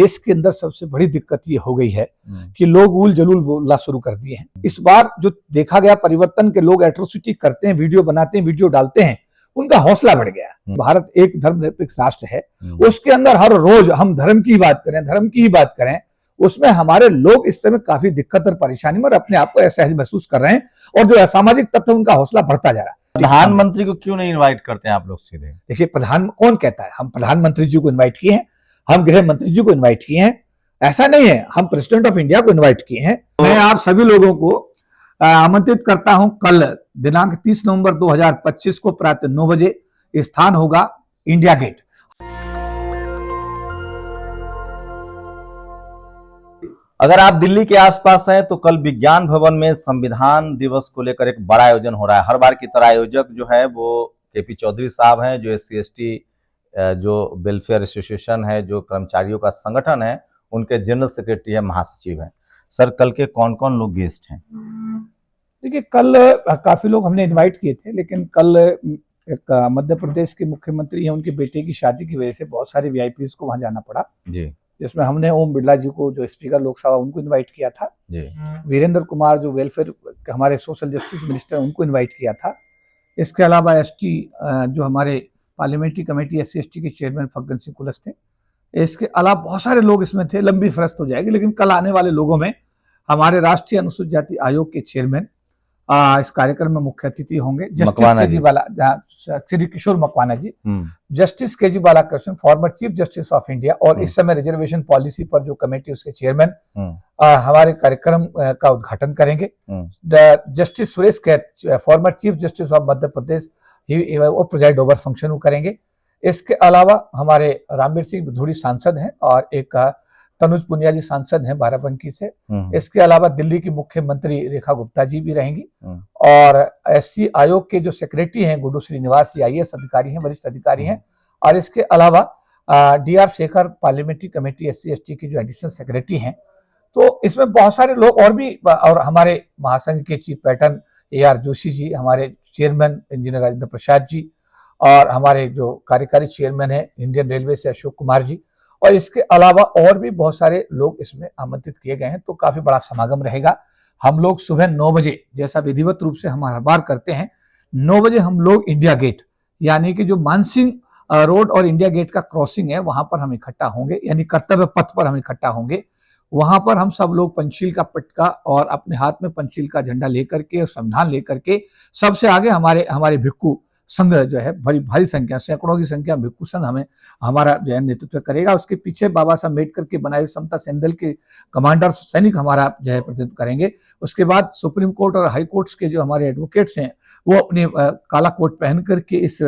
देश के अंदर सबसे बड़ी दिक्कत ये हो गई है कि लोग उल जलूल बोलना शुरू कर दिए हैं। इस बार जो देखा गया परिवर्तन के लोग एट्रोसिटी करते हैं, वीडियो बनाते हैं, वीडियो डालते हैं, उनका हौसला बढ़ गया। भारत एक धर्मनिरपेक्ष राष्ट्र है, उसके अंदर हर रोज हम धर्म की बात करें, उसमें हमारे लोग इस समय काफी दिक्कत और परेशानी में और अपने आप को असहज महसूस कर रहे हैं और जो असामाजिक तत्व उनका हौसला बढ़ता जा रहा है। प्रधानमंत्री को क्यों नहीं इनवाइट करते हैं आप लोग सीधे? देखिए, कौन कहता है हम प्रधानमंत्री जी को इनवाइट किए हैं, हम गृह मंत्री जी को इनवाइट किए हैं, ऐसा नहीं है। हम प्रेसिडेंट ऑफ इंडिया को इनवाइट किए हैं। मैं आप सभी लोगों को आमंत्रित करता हूं, कल दिनांक 30 नवंबर 2025 को प्रातः 9 बजे स्थान होगा इंडिया गेट। अगर आप दिल्ली के आसपास हैं तो कल विज्ञान भवन में संविधान दिवस को लेकर एक बड़ा आयोजन हो रहा है। हर बार की तरह आयोजक जो है वो केपी चौधरी साहब हैं, जो SC/ST जो वेलफेयर एसोसिएशन है, जो कर्मचारियों का संगठन है, उनके जनरल सेक्रेटरी है, महासचिव हैं। सर, कल के कौन कौन लोग गेस्ट हैं? देखिए, कल काफी लोग हमने इनवाइट किए थे, लेकिन कल एक मध्य प्रदेश के मुख्यमंत्री हैं, उनके बेटे की शादी की वजह से बहुत सारे VIPs को वहां जाना पड़ा जी। जिसमें हमने ओम बिरला जी को, जो स्पीकर लोकसभा, उनको इनवाइट किया था जी। वीरेंद्र कुमार जो वेलफेयर हमारे सोशल जस्टिस मिनिस्टर, उनको इनवाइट किया था। इसके अलावा ST जो हमारे पार्लियामेंट्री कमेटी SC/ST के चेयरमैन फग्गन सिंह कुलस्ते थे। इसके अलावा बहुत सारे लोग इसमें थे, लंबी फहरिस्त हो जाएगी। लेकिन कल आने वाले लोगों में हमारे राष्ट्रीय अनुसूचित जाति आयोग के चेयरमैन इस कार्यक्रम में मुख्य अतिथि होंगे, justice KG Bala, Shri Kishore Makwana ji, justice KG Balakrishnan, former chief justice of India और इस समय रिजर्वेशन पॉलिसी पर जो कमेटी, उसके चेयरमैन हमारे कार्यक्रम का उद्घाटन करेंगे। Justice Suresh Kait, former chief justice of Madhya Pradesh, वो प्रेजाइड ओवर फंक्शन करेंगे। इसके अलावा हमारे रामवीर सिंह बुधूड़ी सांसद हैं और एक तनुज पुनिया जी सांसद हैं बाराबंकी से। इसके अलावा दिल्ली की मुख्यमंत्री रेखा गुप्ता जी भी रहेंगी और SC आयोग के जो सेक्रेटरी हैं गुड्डू श्रीनिवास जी IAS अधिकारी हैं, वरिष्ठ अधिकारी हैं। और इसके अलावा DR Shekhar parliamentary committee SC/ST की जो एडिशनल सेक्रेटरी हैं। तो इसमें बहुत सारे लोग और भी, और हमारे महासंघ के chief pattern AR Joshi ji, हमारे चेयरमैन इंजीनियर राजेंद्र प्रसाद जी, और हमारे जो कार्यकारी चेयरमैन है इंडियन रेलवे से अशोक कुमार जी, और इसके अलावा और भी बहुत सारे लोग इसमें आमंत्रित किए गए हैं। तो काफी बड़ा समागम रहेगा। हम लोग सुबह 9 बजे, जैसा विधिवत रूप से हम हर बार करते हैं, 9 बजे हम लोग इंडिया गेट, यानी कि जो मानसिंह रोड और इंडिया गेट का क्रॉसिंग है, वहां पर हम इकट्ठा होंगे, यानी कर्तव्य पथ पर हम इकट्ठा होंगे। वहां पर हम सब लोग पंचशील का पटका और अपने हाथ में पंचशील का झंडा लेकर के और संविधान लेकर के, सबसे आगे हमारे भिक्खु संघ जो है, भारी संख्या, सैकड़ों की संख्या भिक्खु संघ हमारा जो है नेतृत्व करेगा। उसके पीछे बाबा साहब अम्बेडकर के बनाए समता सेनदल के कमांडर सैनिक हमारा जो है प्रतिनिधित्व करेंगे। उसके बाद सुप्रीम कोर्ट और हाई कोर्ट्स के जो हमारे एडवोकेट्स हैं, वो अपनी काला कोट पहन करके इस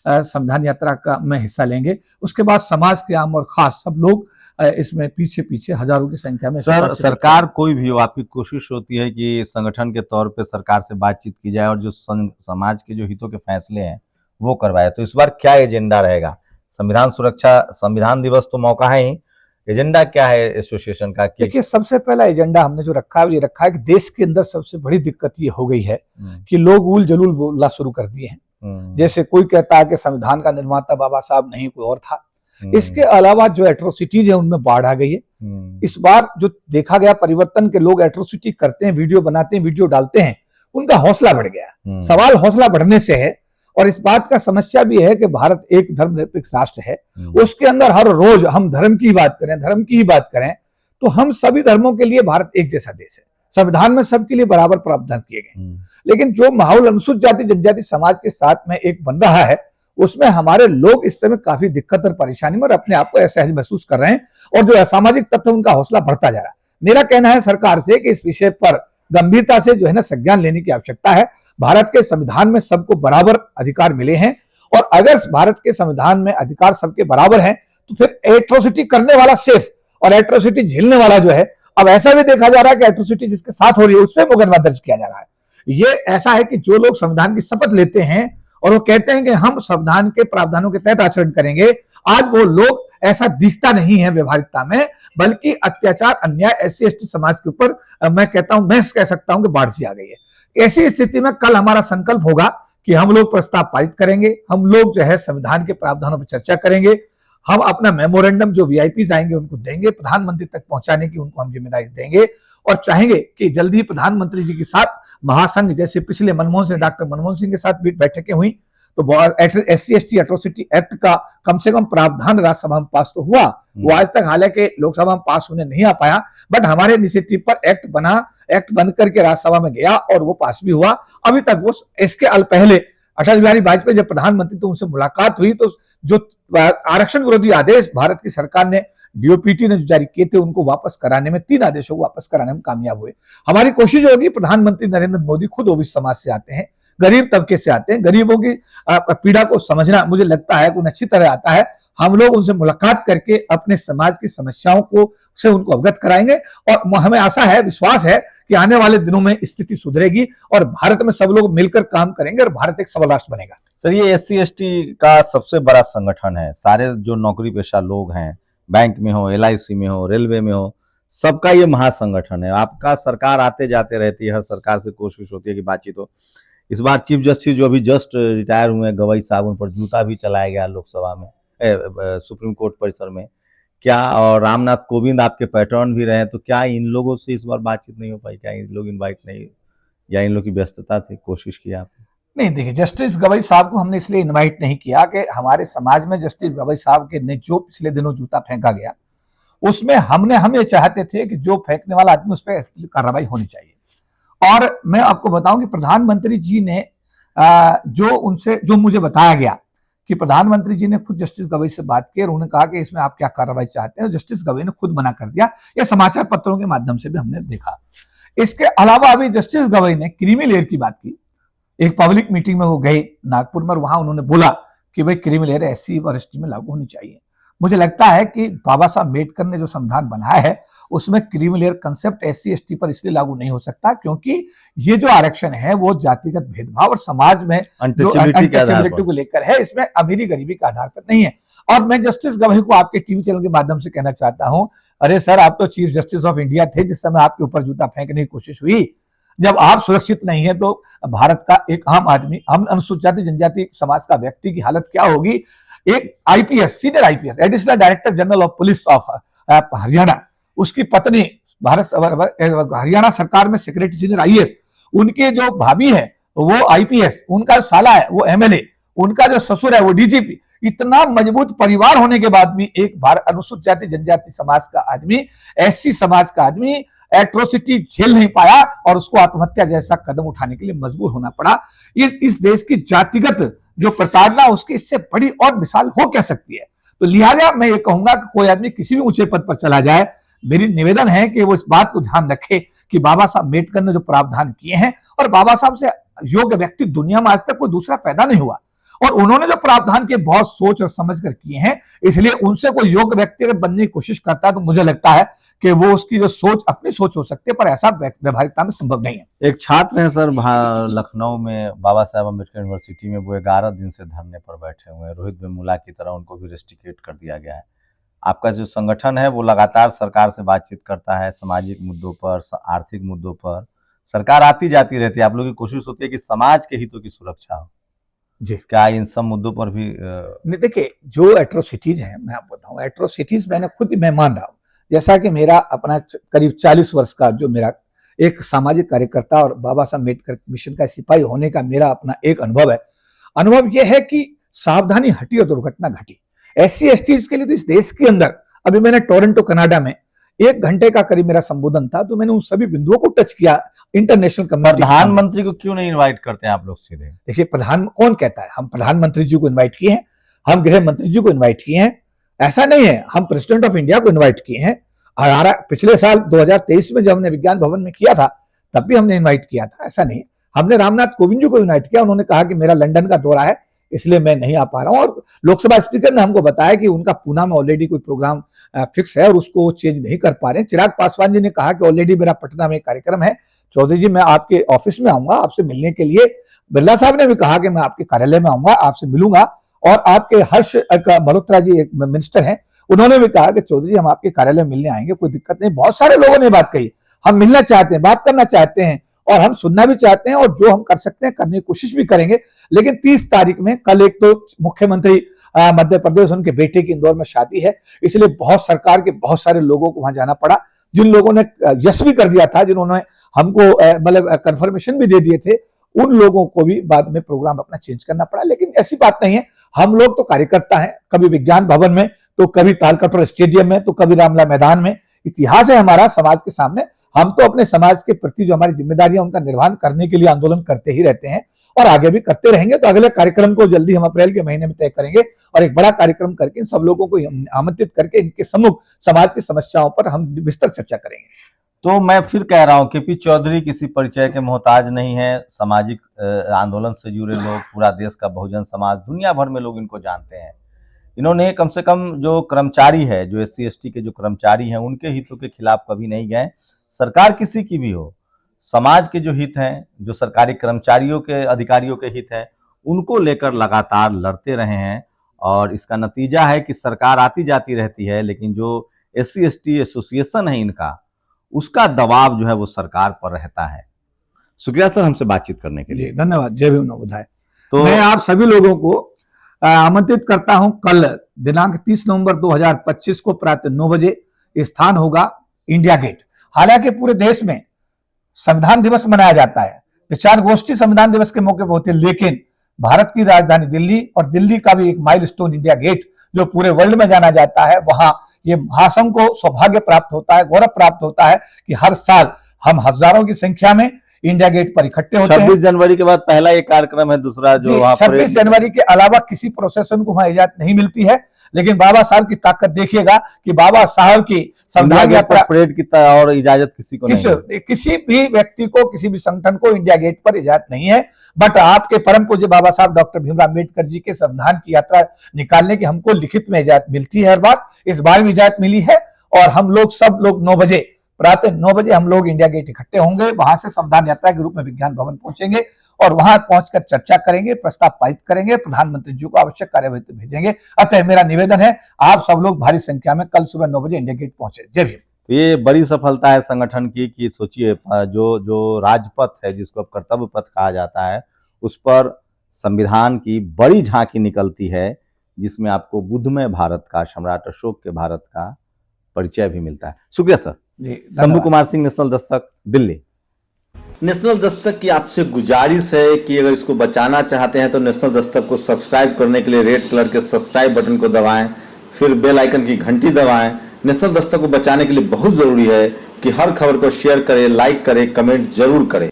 संविधान यात्रा का में हिस्सा लेंगे। उसके बाद समाज के आम और खास सब लोग इसमें पीछे हजारों की संख्या में। सर, सरकार कोई भी हो, आपकी कोशिश होती है कि संगठन के तौर पे सरकार से बातचीत की जाए और जो समाज के जो हितों के फैसले हैं वो करवाए। तो इस बार क्या एजेंडा रहेगा? संविधान सुरक्षा, संविधान दिवस तो मौका है ही, एजेंडा क्या है एसोसिएशन का? देखिए, सबसे पहला एजेंडा हमने जो रखा है, ये रखा है कि देश के अंदर सबसे बड़ी दिक्कत ये हो गई है कि लोग उल जलूल बोलना शुरू कर दिए हैं। जैसे कोई कहता है कि संविधान का निर्माता बाबा साहब नहीं, कोई और था। इसके अलावा जो एट्रोसिटीज है उनमें बाढ़ आ गई है। इस बार जो देखा गया परिवर्तन के लोग एट्रोसिटी करते हैं, वीडियो बनाते हैं, वीडियो डालते हैं, उनका हौसला बढ़ गया। सवाल हौसला बढ़ने से है। और इस बात का समस्या भी है कि भारत एक धर्मनिरपेक्ष राष्ट्र है, उसके अंदर हर रोज हम धर्म की बात करें, तो हम सभी धर्मों के लिए भारत एक जैसा देश है। संविधान में सबके लिए बराबर प्रावधान किए गए। लेकिन जो माहौल अनुसूचित जाति जनजाति समाज के साथ में एक बन रहा है, उसमें हमारे लोग इस समय काफी दिक्कत और परेशानी में और अपने आप को असहज महसूस कर रहे हैं और जो असामाजिक तत्व, उनका हौसला बढ़ता जा रहा है। मेरा कहना है सरकार से कि इस विषय पर गंभीरता से जो है ना संज्ञान लेने की आवश्यकता है। भारत के संविधान में सबको बराबर अधिकार मिले हैं और अगर भारत के संविधान में अधिकार सबके बराबर हैं, तो फिर एट्रोसिटी करने वाला सेफ और एट्रोसिटी झेलने वाला जो है, अब ऐसा भी देखा जा रहा है कि एट्रोसिटी जिसके साथ हो रही है उस पर मुकदमा दर्ज किया जा रहा है। ये ऐसा है कि जो लोग संविधान की शपथ लेते हैं और वो कहते हैं कि हम संविधान के प्रावधानों के तहत आचरण करेंगे, आज वो लोग ऐसा दिखता नहीं है व्यवहारिकता में, बल्कि अत्याचार, अन्याय SC/ST समाज के ऊपर मैं कह सकता हूं कि बाढ़ सी आ गई है। ऐसी स्थिति में कल हमारा संकल्प होगा कि हम लोग प्रस्ताव पारित करेंगे, हम लोग जो है संविधान के प्रावधानों पर चर्चा करेंगे, हम अपना मेमोरेंडम जो वीआईपीज आएंगे उनको देंगे, प्रधानमंत्री तक पहुंचाने की उनको हम जिम्मेदारी देंगे और चाहेंगे कि जल्दी ही प्रधानमंत्री जी के साथ महासंघ, जैसे पिछले मनमोहन सिंह, डॉक्टर मनमोहन सिंह के साथ भी बैठकें हुई तो SC/ST एट्रोसिटी एक्ट का कम से कम प्रावधान राज्यसभा में पास तो हुआ, वो आज तक हालांकि लोकसभा में पास होने नहीं आ पाया, बट हमारे इनिशिएटिव पर एक्ट बन करके राज्यसभा में गया और वो पास भी हुआ। अभी तक वो इसके पहले अटल बिहारी वाजपेयी जब प्रधानमंत्री तो उनसे मुलाकात हुई तो जो आरक्षण विरोधी आदेश भारत की सरकार ने DOPT ने जो जारी किए थे उनको वापस कराने में, 3 आदेशों को वापस कराने में कामयाब हुए। हमारी कोशिश होगी, प्रधानमंत्री नरेंद्र मोदी खुद ओबीसी समाज से आते हैं, गरीब तबके से आते हैं, गरीबों की पीड़ा को समझना मुझे लगता है उन्हें अच्छी तरह आता है। हम लोग उनसे मुलाकात करके अपने समाज की समस्याओं को से उनको अवगत कराएंगे और हमें आशा है, विश्वास है कि आने वाले दिनों में स्थिति सुधरेगी और भारत में सब लोग मिलकर काम करेंगे और भारत एक सबल राष्ट्र बनेगा। सर, ये SC/ST का सबसे बड़ा संगठन है, सारे जो नौकरी पेशा लोग हैं, बैंक में हो, LIC में हो, रेलवे में हो, सबका ये महासंगठन है। आपका सरकार आते जाते रहती है, हर सरकार से कोशिश होती है कि बातचीत हो। इस बार चीफ जस्टिस जो अभी जस्ट रिटायर हुए हैं गवई साहब, उन पर जूता भी चलाया गया लोकसभा में, सुप्रीम कोर्ट परिसर में, क्या, और रामनाथ कोविंद आपके पैटर्न भी रहे, तो क्या इन लोगों से इस बार बातचीत नहीं हो पाई? क्या इन लोग इनवाइट नहीं, या इन लोग की व्यस्तता थी, कोशिश की आपने? नहीं, देखिए, जस्टिस गवई साहब को हमने इसलिए इनवाइट नहीं किया कि हमारे समाज में जस्टिस गवई साहब के ने जो पिछले दिनों जूता फेंका गया उसमें हम ये चाहते थे कि जो फेंकने वाला आदमी उस पर कार्रवाई होनी चाहिए। और मैं आपको बताऊं कि प्रधानमंत्री जी ने जो मुझे बताया गया कि प्रधानमंत्री जी ने खुद जस्टिस गवई से बात की और उन्होंने कहा कि इसमें आप क्या कार्रवाई चाहते हैं, जस्टिस गवई ने खुद मना कर दिया। यह समाचार पत्रों के माध्यम से भी हमने देखा। इसके अलावा अभी जस्टिस गवई ने क्रीमी लेयर की बात की, एक पब्लिक मीटिंग में वो गए नागपुर में, वहां उन्होंने बोला कि भाई क्रीमी लेयर SC और ST में लागू होनी चाहिए। मुझे लगता है कि बाबा साहब अम्बेडकर ने जो संविधान बनाया है उसमें क्रीमी लेयर कंसेप्ट SC/ST पर इसलिए लागू नहीं हो सकता क्योंकि ये जो आरक्षण है वो जातिगत भेदभाव और समाज में अनटचेबिलिटी को लेकर है, इसमें अमीरी गरीबी के आधार पर नहीं है। और मैं जस्टिस गवई को आपके टीवी चैनल के माध्यम से कहना चाहता हूं, अरे सर, आप तो चीफ जस्टिस ऑफ इंडिया थे जिस समय आपके ऊपर जूता फेंकने की कोशिश हुई। जब आप सुरक्षित नहीं है तो भारत का एक आम आदमी, हम अनुसूचित जाति जनजाति समाज का व्यक्ति की हालत क्या होगी? एक IPS, senior IPS, additional director general of police of Haryana, उसकी पत्नी हरियाणा सरकार में सेक्रेटरी सीनियर IAS, उनके जो भाभी है वो IPS, उनका साला है वो MLA, उनका जो ससुर है वो DGP। इतना मजबूत परिवार होने के बाद भी एक अनुसूचित जाति जनजाति समाज का आदमी, SC समाज का आदमी एट्रोसिटी झेल नहीं पाया और उसको आत्महत्या जैसा कदम उठाने के लिए मजबूर होना पड़ा। ये इस देश की जातिगत जो प्रताड़ना, उसकी इससे बड़ी और मिसाल हो क्या सकती है? तो लिहाजा मैं ये कहूंगा कि कोई आदमी किसी भी ऊंचे पद पर चला जाए, मेरी निवेदन है कि वो इस बात को ध्यान रखे कि बाबा साहब अम्बेडकर ने जो प्रावधान किए हैं, और बाबा साहब से योग्य व्यक्ति दुनिया में आज तक कोई दूसरा पैदा नहीं हुआ, और उन्होंने जो प्रावधान किए बहुत सोच और समझ कर किए हैं, इसलिए उनसे कोई योग्य व्यक्ति अगर बनने की कोशिश करता है तो मुझे लगता है कि वो उसकी जो सोच अपनी सोच हो सकती है, पर ऐसा व्यवहारिकता में संभव नहीं है। एक छात्र हैं सर लखनऊ में बाबा साहब अम्बेडकर यूनिवर्सिटी में, वो 11 दिन से धरने पर बैठे हुए हैं। रोहित वेमुला की तरह उनको भी रेस्ट्रिकेट कर दिया गया है। आपका जो संगठन है वो लगातार सरकार से बातचीत करता है, सामाजिक मुद्दों पर, आर्थिक मुद्दों पर सरकार आती जाती रहती है। आप लोगों की कोशिश होती है कि समाज के हितों की सुरक्षा हो जी। क्या इन सब मुद्दों पर भी नहीं, देखिए, जो एट्रोसिटीज हैं, मैं आपको बताऊं, एट्रोसिटीज मैंने खुद ही मैं मान रहा हूं, जैसा कि मेरा अपना करीब 40 वर्ष का जो मेरा एक सामाजिक कार्यकर्ता और बाबा साहब अम्बेडकर मिशन का सिपाही होने का मेरा अपना एक अनुभव है। अनुभव यह है कि सावधानी हटी और दुर्घटना घटी। SC/STs के लिए तो इस देश के अंदर, अभी मैंने टोरंटो कनाडा में 1 घंटे का करीब मेरा संबोधन था, तो मैंने उन सभी बिंदुओं को टच किया। इंटरनेशनल कम्युनिटी, प्रधानमंत्री को क्यों नहीं इनवाइट करते हैं आप लोग सीधे? देखिए, कौन कहता है? हम प्रधानमंत्री जी को इन्वाइट किए हैं, हम गृह मंत्री जी को इन्वाइट किए हैं, ऐसा नहीं है। हम प्रेसिडेंट ऑफ इंडिया को इन्वाइट किए हैं। हमारा पिछले साल 2023 में जब हमने विज्ञान भवन में किया था तब भी हमने इन्वाइट किया था, ऐसा नहीं। हमने रामनाथ कोविंद जी को इन्वाइट किया, उन्होंने कहा कि मेरा लंदन का दौरा है इसलिए मैं नहीं आ पा रहा हूं, और लोकसभा स्पीकर ने हमको बताया कि उनका पूना में ऑलरेडी कोई प्रोग्राम फिक्स है और उसको वो चेंज नहीं कर पा रहे हैं। चिराग पासवान जी ने कहा कि ऑलरेडी मेरा पटना में एक कार्यक्रम है, चौधरी जी मैं आपके ऑफिस में आऊंगा आपसे मिलने के लिए। बिरला साहब ने भी कहा कि मैं आपके कार्यालय में आऊंगा, आपसे मिलूंगा। और आपके हर्ष मल्होत्रा जी एक मिनिस्टर हैं, उन्होंने भी कहा कि चौधरी जी हम आपके कार्यालय में मिलने आएंगे, कोई दिक्कत नहीं। बहुत सारे लोगों ने बात कही, हम मिलना चाहते हैं, बात करना चाहते हैं और हम सुनना भी चाहते हैं, और जो हम कर सकते हैं करने की कोशिश भी करेंगे। लेकिन 30 तारीख में, कल एक तो मुख्यमंत्री मध्य प्रदेश, उनके बेटे की इंदौर में शादी है, इसलिए बहुत सरकार के बहुत सारे लोगों को वहां जाना पड़ा। जिन लोगों ने यस भी कर दिया था, जिन्होंने हमको मतलब कंफर्मेशन भी दे दिए थे, उन लोगों को भी बाद में प्रोग्राम अपना चेंज करना पड़ा। लेकिन ऐसी बात नहीं है, हम लोग तो कार्यकर्ता हैं, कभी विज्ञान भवन में, तो कभी तालकटोरा स्टेडियम में, तो कभी रामला मैदान में। इतिहास है हमारा समाज के सामने। हम तो अपने समाज के प्रति जो हमारी जिम्मेदारियां उनका निर्वहन करने के लिए आंदोलन करते ही रहते हैं और आगे भी करते रहेंगे। तो अगले कार्यक्रम को जल्दी हम अप्रैल के महीने में तय करेंगे और एक बड़ा कार्यक्रम करके इन सब लोगों को आमंत्रित करके इनके सम्मुख समाज की समस्याओं पर हम विस्तृत चर्चा करेंगे। तो मैं फिर कह रहा हूं केपी चौधरी किसी परिचय के मोहताज नहीं है। सामाजिक आंदोलन से जुड़े लोग, पूरा देश का बहुजन समाज, दुनिया भर में लोग इनको जानते हैं। इन्होंने कम से कम जो कर्मचारी है, जो SC ST के जो कर्मचारी हैं, उनके हितों के खिलाफ कभी नहीं गए। सरकार किसी की भी हो, समाज के जो हित हैं, जो सरकारी कर्मचारियों के, अधिकारियों के हित हैं, उनको लेकर लगातार लड़ते रहे हैं। और इसका नतीजा है कि सरकार आती जाती रहती है, लेकिन जो SC ST एसोसिएशन है इनका, उसका दबाव जो है वो सरकार पर रहता है। शुक्रिया सर हमसे बातचीत करने के लिए। धन्यवाद। जय भीम नवोदय। तो मैं आप सभी लोगों को आमंत्रित करता हूं, कल दिनांक 30 नवंबर 2025 को प्रातः 9 बजे स्थान होगा इंडिया गेट। हालांकि पूरे देश में संविधान दिवस मनाया जाता है, विचार गोष्ठी संविधान दिवस के मौके पर होती है, लेकिन भारत की राजधानी दिल्ली और दिल्ली का भी एक माइलस्टोन इंडिया गेट जो पूरे वर्ल्ड में जाना जाता है, वहां ये महासंघ को सौभाग्य प्राप्त होता है, गौरव प्राप्त होता है कि हर साल हम हजारों की संख्या में इंडिया गेट पर इकट्ठे होते हैं। 26 जनवरी के बाद पहला एक कार्यक्रम है, दूसरा जो 26 जनवरी के अलावा किसी प्रोसेशन को वहां इजाजत नहीं मिलती है। लेकिन बाबा साहब की ताकत देखिएगा कि बाबा साहब की संविधान यात्रा परेड की और इजाजत किसी को नहीं, किसी भी व्यक्ति को, किसी भी संगठन को इंडिया गेट पर इजाजत नहीं है। बट आपके परम पूज्य बाबा साहब डॉक्टर भीमराव अम्बेडकर जी के संविधान की यात्रा निकालने की हमको लिखित में इजाजत मिलती है हर बार। इस बार भी इजाजत मिली है और हम लोग सब लोग 9 बजे, प्रातः 9 बजे हम लोग इंडिया गेट इकट्ठे होंगे। वहां से संविधान यात्रा के रूप में विज्ञान भवन पहुंचेंगे और वहां पहुंचकर चर्चा करेंगे, प्रस्ताव पारित करेंगे, प्रधानमंत्री जी को आवश्यक कार्यवाही भेजेंगे। अतः मेरा निवेदन है, आप सब लोग भारी संख्या में कल सुबह 9 बजे इंडिया गेट पहुंचे। जय भीम। तो ये बड़ी सफलता है संगठन की कि सोचिए जो राजपथ है, जिसको अब कर्तव्य पथ कहा जाता है, उस पर संविधान की बड़ी झांकी निकलती है, जिसमें आपको बुद्धमय भारत का, सम्राट अशोक के भारत का परिचय भी मिलता है। शुक्रिया sir. Shambhu Kumar Singh, national Dastak, Delhi. National Dastak की आपसे गुजारिश है कि अगर इसको बचाना चाहते हैं तो नेशनल दस्तक को सब्सक्राइब करने के लिए रेड कलर के सब्सक्राइब बटन को दबाएं, फिर बेल आइकन की घंटी दबाएं। नेशनल दस्तक को बचाने के लिए बहुत जरूरी है कि हर खबर को शेयर करें, लाइक करें, कमेंट जरूर करें।